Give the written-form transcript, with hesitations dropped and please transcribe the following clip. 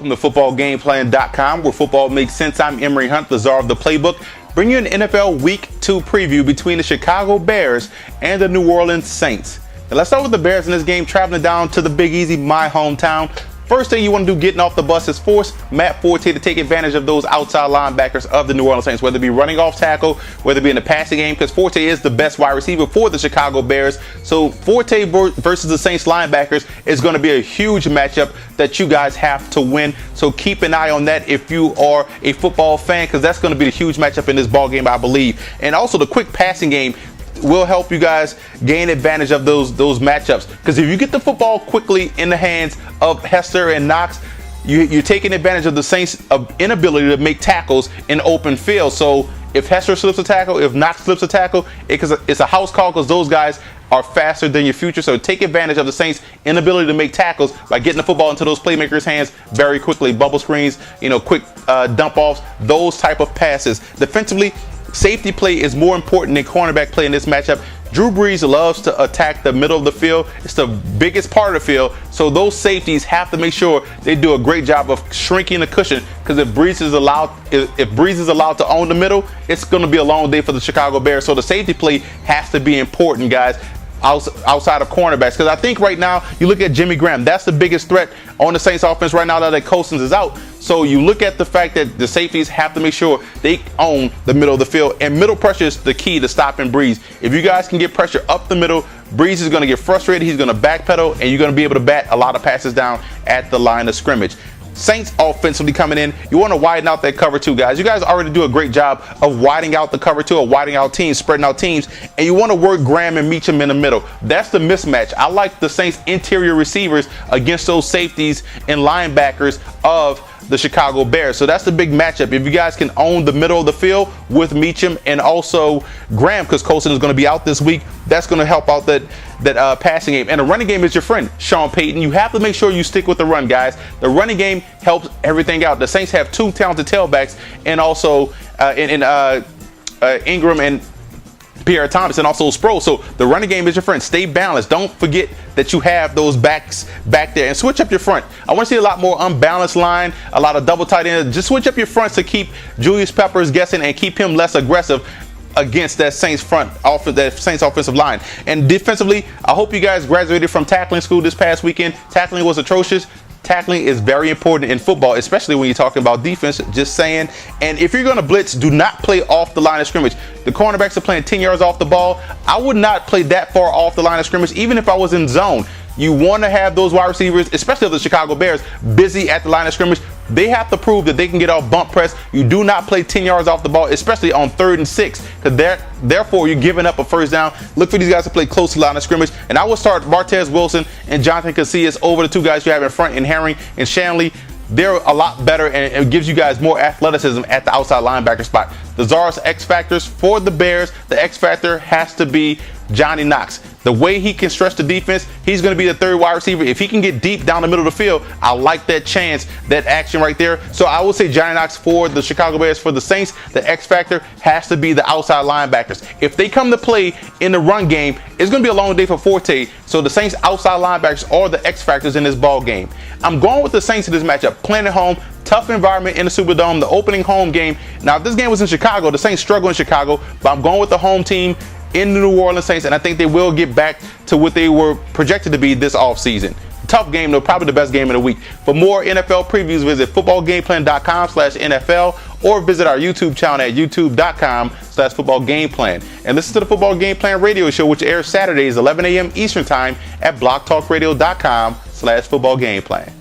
Welcome to footballgameplan.com, where football makes sense. I'm Emory Hunt, the czar of the playbook, bringing you an NFL Week 2 preview between the Chicago Bears and the New Orleans Saints. Now let's start with the Bears in this game, traveling down to the Big Easy, my hometown. First thing you want to do getting off the bus is force Matt Forte to take advantage of those outside linebackers of the New Orleans Saints, whether it be running off tackle, whether it be in the passing game, because Forte is the best wide receiver for the Chicago Bears. So Forte versus the Saints linebackers is going to be a huge matchup that you guys have to win. So keep an eye on that if you are a football fan, because that's going to be the huge matchup in this ball game, I believe. And also the quick passing game will help you guys gain advantage of those matchups, because if you get the football quickly in the hands of Hester and Knox, you're taking advantage of the Saints' inability to make tackles in open field. So if Hester slips a tackle, if Knox slips a tackle, it's a house call, because those guys are faster than your future. So take advantage of the Saints' inability to make tackles by getting the football into those playmakers' hands very quickly. Bubble screens, quick dump offs, those type of passes. Defensively, safety play is more important than cornerback play in this matchup. Drew Brees loves to attack the middle of the field. It's the biggest part of the field. So those safeties have to make sure they do a great job of shrinking the cushion, because if Brees is allowed to own the middle, it's going to be a long day for the Chicago Bears. So the safety play has to be important, guys, outside of cornerbacks. Because I think right now, you look at Jimmy Graham, that's the biggest threat on the Saints offense right now, that Cousins is out. So you look at the fact that the safeties have to make sure they own the middle of the field, and middle pressure is the key to stopping Brees. If you guys can get pressure up the middle, Brees is going to get frustrated, he's going to backpedal, and you're going to be able to bat a lot of passes down at the line of scrimmage. Saints offensively coming in, you want to widen out that cover 2, guys. You guys already do a great job of widening out the cover 2, or widening out teams, spreading out teams, and you want to work Graham and Meacham in the middle. That's the mismatch. I like the Saints interior receivers against those safeties and linebackers of the Chicago Bears. So that's the big matchup. If you guys can own the middle of the field with Meacham and also Graham, because Coulson is going to be out this week, that's going to help out that passing game. And the running game is your friend, Sean Payton. You have to make sure you stick with the run, guys. The running game helps everything out. The Saints have 2 talented tailbacks, and also Ingram and Pierre Thomas, and also Sproles. So the running game is your friend. Stay balanced. Don't forget that you have those backs back there, and switch up your front. I want to see a lot more unbalanced line, a lot of double tight ends. Just switch up your fronts to keep Julius Peppers guessing and keep him less aggressive against that Saints offensive line. And defensively, I hope you guys graduated from tackling school this past weekend. Tackling was atrocious. Tackling is very important in football, especially when you're talking about defense, just saying. And if you're going to blitz, do not play off the line of scrimmage. The cornerbacks are playing 10 yards off the ball. I would not play that far off the line of scrimmage, even if I was in zone. You want to have those wide receivers, especially the Chicago Bears, busy at the line of scrimmage. They have to prove that they can get off bump press. You do not play 10 yards off the ball, especially on 3rd and 6, because therefore you're giving up a first down. Look for these guys to play close to the line of scrimmage. And I will start Martez Wilson and Jonathan Casillas over the 2 guys you have in front, in Herring and Shanley. They're a lot better, and it gives you guys more athleticism at the outside linebacker spot. The czar's X factors for the Bears, the X factor has to be Johnny Knox. The way he can stretch the defense, he's going to be the 3rd wide receiver. If he can get deep down the middle of the field, I like that chance, that action right there. So I will say Johnny Knox for the Chicago Bears. For the Saints, the X factor has to be the outside linebackers. If they come to play in the run game, it's going to be a long day for Forte. So the Saints outside linebackers are the X factors in this ball game. I'm going with the Saints in this matchup. Playing at home, tough environment in the Superdome, the opening home game. Now, if this game was in Chicago, the Saints struggle in Chicago, but I'm going with the home team in the New Orleans Saints, and I think they will get back to what they were projected to be this offseason. Tough game, though, probably the best game of the week. For more NFL previews, visit footballgameplan.com/NFL, or visit our YouTube channel at youtube.com/footballgameplan. And listen to the Football Game Plan radio show, which airs Saturdays 11 a.m. Eastern Time at blogtalkradio.com/footballgameplan.